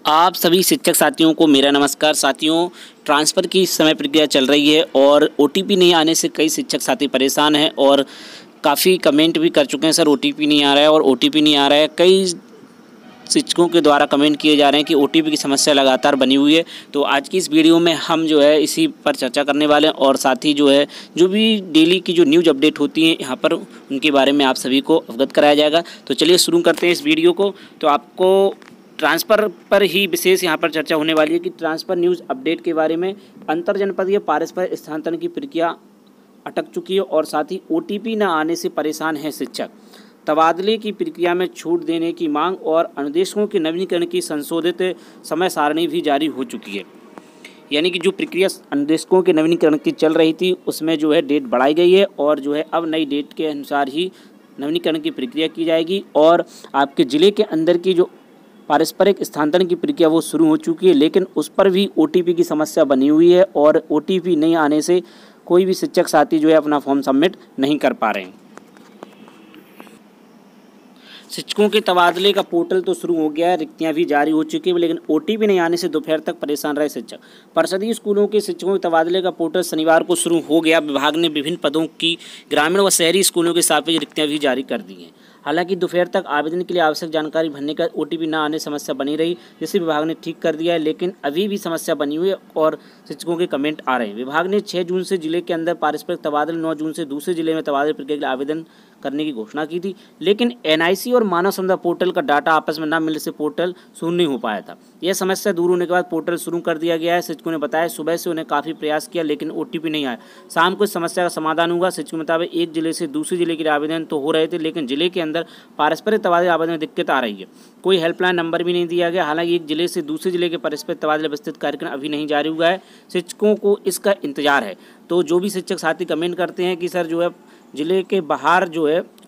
आप सभी शिक्षक साथियों को मेरा नमस्कार। साथियों, ट्रांसफ़र की इस समय प्रक्रिया चल रही है और ओटीपी नहीं आने से कई शिक्षक साथी परेशान हैं और काफ़ी कमेंट भी कर चुके हैं, सर ओटीपी नहीं आ रहा है और ओटीपी नहीं आ रहा है। कई शिक्षकों के द्वारा कमेंट किए जा रहे हैं कि ओटीपी की समस्या लगातार बनी हुई है। तो आज की इस वीडियो में हम जो है इसी पर चर्चा करने वाले हैं और साथ ही जो भी डेली की जो न्यूज़ अपडेट होती हैं यहाँ पर उनके बारे में आप सभी को अवगत कराया जाएगा। तो चलिए शुरू करते हैं इस वीडियो को। तो आपको ट्रांसफ़र पर ही विशेष यहाँ पर चर्चा होने वाली है कि ट्रांसफ़र न्यूज़ अपडेट के बारे में अंतर जनपदीय पारस्परिक स्थानांतरण की प्रक्रिया अटक चुकी है और साथ ही ओटीपी न आने से परेशान हैं शिक्षक। तबादले की प्रक्रिया में छूट देने की मांग और अनुदेशों के नवीनीकरण की संशोधित समय सारणी भी जारी हो चुकी है। यानी कि जो प्रक्रिया अनुदेशकों के नवीनीकरण की चल रही थी उसमें डेट बढ़ाई गई है और अब नई डेट के अनुसार ही नवीनीकरण की प्रक्रिया की जाएगी और आपके ज़िले के अंदर की जो पारस्परिक स्थानांतरण की प्रक्रिया वो शुरू हो चुकी है, लेकिन उस पर भी ओटीपी की समस्या बनी हुई है और ओटीपी नहीं आने से कोई भी शिक्षक साथी अपना फॉर्म सबमिट नहीं कर पा रहे हैं। शिक्षकों के तबादले का पोर्टल तो शुरू हो गया है, रिक्तियां भी जारी हो चुकी हैं, लेकिन ओटीपी नहीं आने से दोपहर तक परेशान रहे शिक्षक। परिषदीय स्कूलों के शिक्षकों के तबादले का पोर्टल शनिवार को शुरू हो गया। विभाग ने विभिन्न पदों की ग्रामीण व शहरी स्कूलों के सापेक्ष रिक्तियां भी जारी कर दी हैं। हालांकि दोपहर तक आवेदन के लिए आवश्यक जानकारी भरने का ओटीपी न आने समस्या बनी रही, जिसे विभाग ने ठीक कर दिया है, लेकिन अभी भी समस्या बनी हुई है और शिक्षकों के कमेंट आ रहे हैं। विभाग ने 6 जून से जिले के अंदर पारस्परिक तबादले, 9 जून से दूसरे जिले में तबादले प्रक्रिया के लिए आवेदन करने की घोषणा की थी, लेकिन एनआईसी और मानव संसाधन पोर्टल का डाटा आपस में न मिलने से पोर्टल शुरू नहीं हो पाया था। यह समस्या दूर होने के बाद पोर्टल शुरू कर दिया गया है। शिक्षकों ने बताया सुबह से उन्हें काफ़ी प्रयास किया लेकिन ओटीपी नहीं आया। शाम को इस समस्या का समाधान हुआ। शिक्षकों के मुताबिक एक जिले से दूसरे जिले के लिए आवेदन तो हो रहे थे, लेकिन जिले के अंदर पारस्परिक तबादले आवेदन में दिक्कत आ रही है। कोई हेल्पलाइन नंबर भी नहीं दिया गया। हालांकि एक जिले से दूसरे जिले के पारस्परिक तबादले विस्तृत कार्यक्रम अभी नहीं जारी हुआ है। शिक्षकों को इसका इंतजार है। तो जो भी शिक्षक साथी कमेंट करते हैं कि सर जिले के बाहर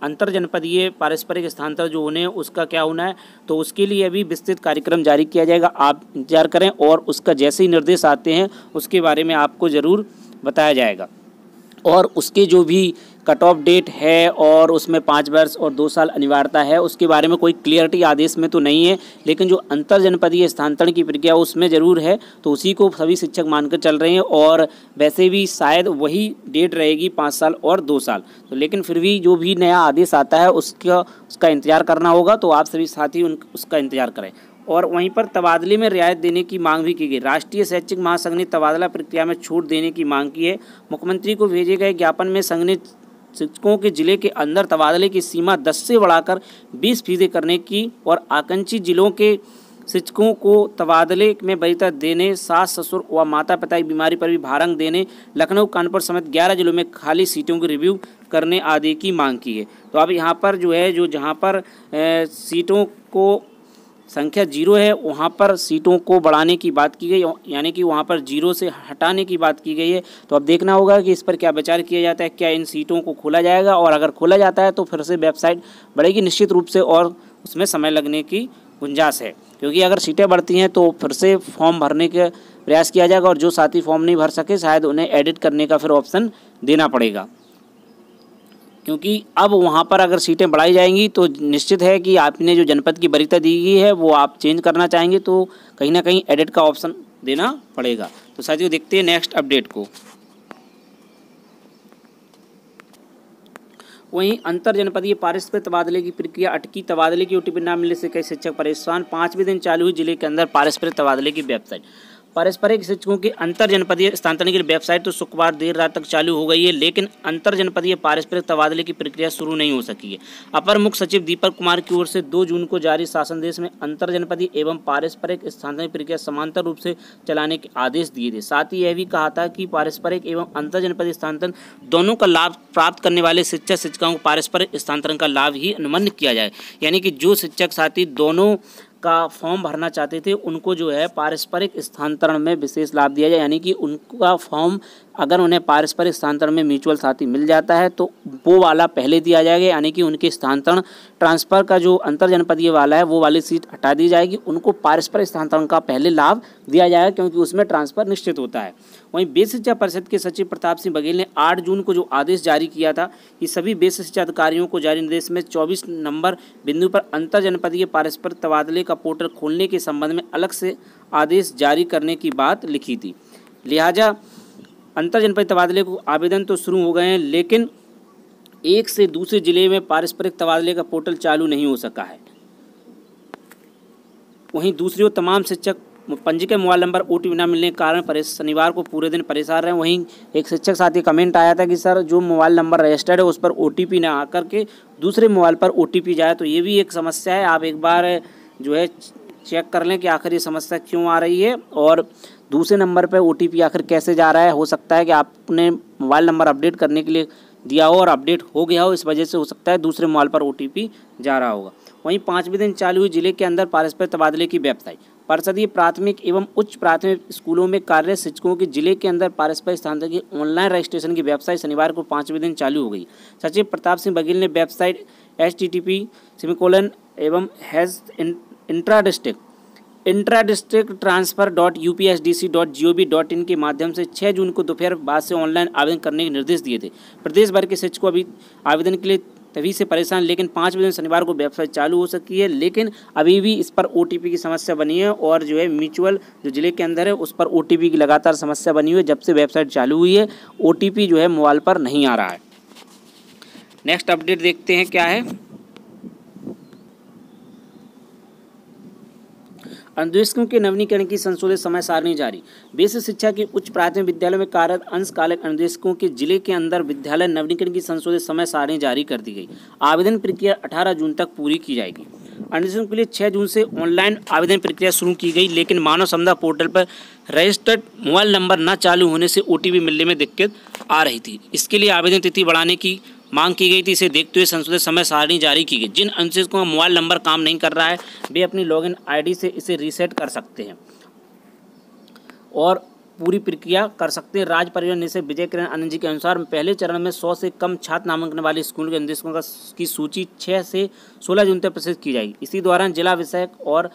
अंतर जनपदीय पारस्परिक स्थानांतरण होने हैं उसका क्या होना है, तो उसके लिए अभी विस्तृत कार्यक्रम जारी किया जाएगा। आप इंतजार करें और उसका जैसे ही निर्देश आते हैं उसके बारे में आपको ज़रूर बताया जाएगा। और उसके जो भी कट ऑफ डेट है और उसमें 5 वर्ष और 2 साल अनिवार्यता है, उसके बारे में कोई क्लियरिटी आदेश में तो नहीं है, लेकिन जो अंतर जनपदीय स्थानांतरण की प्रक्रिया उसमें ज़रूर है। तो उसी को सभी शिक्षक मानकर चल रहे हैं और वैसे भी शायद वही डेट रहेगी 5 साल और 2 साल। तो लेकिन फिर भी जो भी नया आदेश आता है उसका इंतज़ार करना होगा। तो आप सभी साथी उसका इंतज़ार करें। और वहीं पर तबादले में रियायत देने की मांग भी की गई। राष्ट्रीय शैक्षिक महासंघ ने तबादला प्रक्रिया में छूट देने की मांग की है। मुख्यमंत्री को भेजे गए ज्ञापन में संघ ने शिक्षकों के जिले के अंदर तबादले की सीमा 10 से बढ़ाकर 20% करने की और आकांक्षी जिलों के शिक्षकों को तबादले में वरीयता देने, सास ससुर व माता पिता की बीमारी पर भी भारंग देने, लखनऊ कानपुर समेत 11 जिलों में खाली सीटों की रिव्यू करने आदि की मांग की है। तो अब यहाँ पर जहाँ पर सीटों को संख्या 0 है वहाँ पर सीटों को बढ़ाने की बात की गई, यानी कि वहाँ पर 0 से हटाने की बात की गई है। तो अब देखना होगा कि इस पर क्या विचार किया जाता है, क्या इन सीटों को खोला जाएगा और अगर खोला जाता है तो फिर से वेबसाइट बढ़ेगी निश्चित रूप से और उसमें समय लगने की गुंजाइश है, क्योंकि अगर सीटें बढ़ती हैं तो फिर से फॉर्म भरने का प्रयास किया जाएगा और जो साथी फॉर्म नहीं भर सके शायद उन्हें एडिट करने का फिर ऑप्शन देना पड़ेगा, क्योंकि अब वहाँ पर अगर सीटें बढ़ाई जाएंगी तो निश्चित है कि आपने जो जनपद की वरीयता दी गई है वो आप चेंज करना चाहेंगे तो कहीं ना कहीं एडिट का ऑप्शन देना पड़ेगा। तो साथियों देखते हैं नेक्स्ट अपडेट को। वहीं अंतर जनपदीय पारस्परिक तबादले की प्रक्रिया अटकी। तबादले की ओटीपी न मिलने से कई शिक्षक परेशान। 5वें दिन चालू हुई जिले के अंदर पारस्परिक तबादले की वेबसाइट। पारस्परिक शिक्षकों की अंतर जनपदीय स्थानांतरण की वेबसाइट तो शुक्रवार देर रात तक चालू हो गई है, लेकिन अंतर जनपदीय पारस्परिक तबादले की प्रक्रिया शुरू नहीं हो सकी है। अपर मुख्य सचिव दीपक कुमार की ओर से 2 जून को जारी शासन देश में अंतर जनपदीय एवं पारस्परिक स्थानांतरण की प्रक्रिया समांतर रूप से चलाने के आदेश दिए थे। साथ ही यह भी कहा था कि पारस्परिक एवं अंतर जनपदीय स्थानांतरण दोनों का लाभ प्राप्त करने वाले शिक्षक शिक्षिकाओं को पारस्परिक स्थानांतरण का लाभ ही अनुमन्य किया जाए, यानी कि जो शिक्षक साथी दोनों का फॉर्म भरना चाहते थे उनको पारस्परिक स्थानांतरण में विशेष लाभ दिया जाए, यानी कि उनका फॉर्म अगर उन्हें पारस्परिक स्थानांतरण में म्यूचुअल साथी मिल जाता है तो वो वाला पहले दिया जाएगा, यानी कि उनके स्थानांतरण ट्रांसफ़र का जो अंतर जनपदीय वाला है वो वाली सीट हटा दी जाएगी, उनको पारस्परिक स्थानांतरण का पहले लाभ दिया जाएगा क्योंकि उसमें ट्रांसफ़र निश्चित होता है। वहीं बेसिक शिक्षा परिषद के सचिव प्रताप सिंह बघेल ने 8 जून को जो आदेश जारी किया था कि सभी बेसिक शिक्षा अधिकारियों को जारी निर्देश में 24 नंबर बिंदु पर अंतर जनपदीय पारस्परिक तबादले का पोर्टल खोलने के संबंध में अलग से आदेश जारी करने की बात लिखी थी। लिहाजा अंतर जनपदीय तबादले को आवेदन तो शुरू हो गए हैं, लेकिन एक से दूसरे जिले में पारस्परिक तबादले का पोर्टल चालू नहीं हो सका है। वहीं दूसरी ओर तमाम शिक्षक पंजीकृत मोबाइल नंबर OTP न मिलने के कारण शनिवार को पूरे दिन परेशान रहे। वहीं एक शिक्षक साथी कमेंट आया था कि सर जो मोबाइल नंबर रजिस्टर्ड है उस पर OTP न आकर के दूसरे मोबाइल पर OTP जाए, तो ये भी एक समस्या है। आप एक बार जो है चेक कर लें कि आखिर ये समस्या क्यों आ रही है और दूसरे नंबर पर OTP आखिर कैसे जा रहा है। हो सकता है कि आपने मोबाइल नंबर अपडेट करने के लिए दिया हो और अपडेट हो गया हो, इस वजह से हो सकता है दूसरे मोबाइल पर OTP जा रहा होगा। वहीं 5वें दिन चालू हुई जिले के अंदर पारस्परिक तबादले की वेबसाइट। परिषदीय प्राथमिक एवं उच्च प्राथमिक स्कूलों में कार्यरत शिक्षकों की जिले के अंदर पारस्परिक स्थानांतरण की ऑनलाइन रजिस्ट्रेशन की वेबसाइट शनिवार को 5वें दिन चालू हो गई। सचिव प्रताप सिंह बघेल ने वेबसाइट http://intradistrict_transfer.upsdc.gov.in के माध्यम से 6 जून को दोपहर बाद से ऑनलाइन आवेदन करने के निर्देश दिए थे। प्रदेश भर के शिक्षकों अभी आवेदन के लिए तभी से परेशान, लेकिन 5वें दिन शनिवार को वेबसाइट चालू हो सकी है, लेकिन अभी भी इस पर OTP की समस्या बनी है और जो है म्यूचुअल जो जिले के अंदर है उस पर OTP की लगातार समस्या बनी हुई है। जब से वेबसाइट चालू हुई है OTP जो है मोबाइल पर नहीं आ रहा है। नेक्स्ट अपडेट देखते हैं क्या है। अनुदेशकों के नवीनीकरण की संशोधित समय सारणी जारी। बेसिक शिक्षा के उच्च प्राथमिक विद्यालयों में कार्यरत अंशकालिक अनुदेशकों के जिले के अंदर विद्यालय नवीनीकरण की संशोधित समय सारणी जारी कर दी गई। आवेदन प्रक्रिया 18 जून तक पूरी की जाएगी। अनुदेशकों के लिए 6 जून से ऑनलाइन आवेदन प्रक्रिया शुरू की गई, लेकिन मानव संपदा पोर्टल पर रजिस्टर्ड मोबाइल नंबर न चालू होने से OTP मिलने में दिक्कत आ रही थी। इसके लिए आवेदन तिथि बढ़ाने की मांग की गई थी। इसे देखते हुए संशोधित समय सारणी जारी की गई। जिन अनुदेशकों का मोबाइल नंबर काम नहीं कर रहा है वे अपनी लॉगिन ID से इसे रीसेट कर सकते हैं और पूरी प्रक्रिया कर सकते हैं। राज्य परिवहन निदेशक विजय किरण आनंद जी के अनुसार पहले चरण में 100 से कम छात्र नामांकन वाले स्कूल के अनुदेशकों की सूची 6 से 16 जून तक प्रसिद्ध की जाएगी। इसी दौरान जिला विषयक और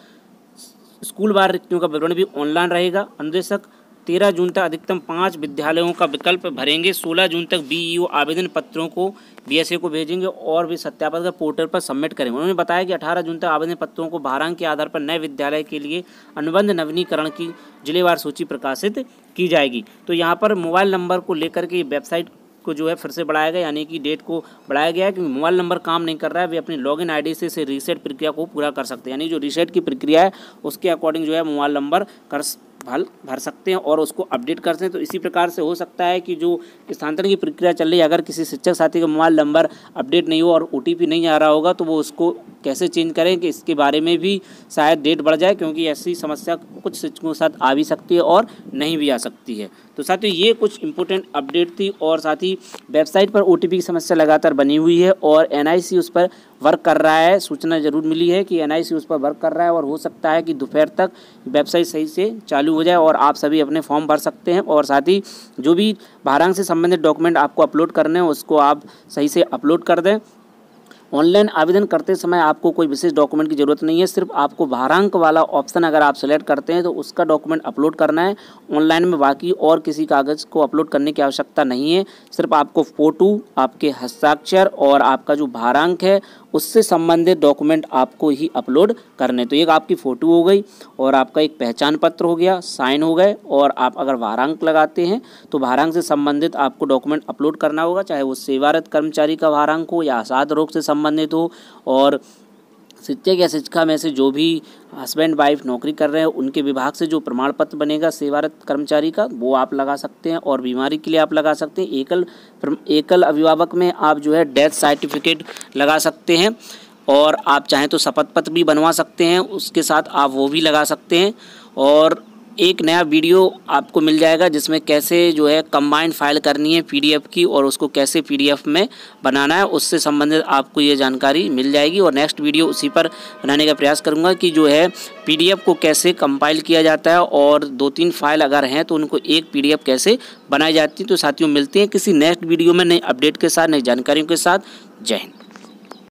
स्कूल वार रिक्तियों का विवरण भी ऑनलाइन रहेगा। अनुदेशक 13 जून तक अधिकतम 5 विद्यालयों का विकल्प भरेंगे। 16 जून तक BEO आवेदन पत्रों को BSA को भेजेंगे और वे सत्यापन कर पोर्टल पर सबमिट करेंगे। उन्होंने बताया कि 18 जून तक आवेदन पत्रों को भारांक के आधार पर नए विद्यालय के लिए अनुबंध नवीनीकरण की जिलेवार सूची प्रकाशित की जाएगी। तो यहाँ पर मोबाइल नंबर को लेकर के वेबसाइट को जो है फिर से बढ़ाया गया, यानी कि डेट को बढ़ाया गया है क्योंकि मोबाइल नंबर काम नहीं कर रहा है। वे अपनी लॉगिन ID से इसे रीसेट प्रक्रिया को पूरा कर सकते हैं, यानी जो रीसेट की प्रक्रिया है उसके अकॉर्डिंग जो है मोबाइल नंबर भर सकते हैं और उसको अपडेट करते हैं। तो इसी प्रकार से हो सकता है कि जो स्थानांतरण की प्रक्रिया चल रही है, अगर किसी शिक्षक साथी का मोबाइल नंबर अपडेट नहीं हो और OTP नहीं आ रहा होगा तो वो उसको कैसे चेंज करें कि इसके बारे में भी शायद डेट बढ़ जाए, क्योंकि ऐसी समस्या कुछ शिक्षकों के साथ आ भी सकती है और नहीं भी आ सकती है। तो साथियों ये कुछ इंपॉर्टेंट अपडेट थी और साथ ही वेबसाइट पर OTP की समस्या लगातार बनी हुई है और NIC उस पर वर्क कर रहा है। सूचना जरूर मिली है कि NIC उस पर वर्क कर रहा है और हो सकता है कि दोपहर तक वेबसाइट सही से चालू हो जाए और आप सभी अपने फॉर्म भर सकते हैं। और साथ ही जो भी भारांक से संबंधित डॉक्यूमेंट आपको अपलोड करने हैं उसको आप सही से अपलोड कर दें। ऑनलाइन आवेदन करते समय आपको कोई विशेष डॉक्यूमेंट की ज़रूरत नहीं है, सिर्फ आपको भारांक वाला ऑप्शन अगर आप सेलेक्ट करते हैं तो उसका डॉक्यूमेंट अपलोड करना है ऑनलाइन में। बाकी और किसी कागज़ को अपलोड करने की आवश्यकता नहीं है, सिर्फ आपको फ़ोटो, आपके हस्ताक्षर और आपका जो भारांक है उससे संबंधित डॉक्यूमेंट आपको ही अपलोड करने। तो एक आपकी फ़ोटो हो गई और आपका एक पहचान पत्र हो गया, साइन हो गए, और आप अगर भारांक लगाते हैं तो भारांक से संबंधित आपको डॉक्यूमेंट अपलोड करना होगा, चाहे वो सेवारत कर्मचारी का भारांक हो या असाध रोग से संबंधित हो। और शिक्षक या शिक्षिका में से जो भी हस्बैंड वाइफ नौकरी कर रहे हैं उनके विभाग से जो प्रमाण पत्र बनेगा सेवारत कर्मचारी का वो आप लगा सकते हैं, और बीमारी के लिए आप लगा सकते हैं। एकल अभिभावक में आप जो है डेथ सर्टिफिकेट लगा सकते हैं, और आप चाहें तो शपथ पत्र भी बनवा सकते हैं, उसके साथ आप वो भी लगा सकते हैं। और एक नया वीडियो आपको मिल जाएगा जिसमें कैसे जो है कंबाइंड फाइल करनी है PDF की और उसको कैसे PDF में बनाना है, उससे संबंधित आपको ये जानकारी मिल जाएगी। और नेक्स्ट वीडियो उसी पर बनाने का प्रयास करूँगा कि जो है PDF को कैसे कंपाइल किया जाता है और 2-3 फाइल अगर हैं तो उनको एक PDF कैसे बनाई जाती है। तो साथियों मिलते हैं किसी नेक्स्ट वीडियो में नई अपडेट के साथ, नई जानकारियों के साथ। जय हिंद।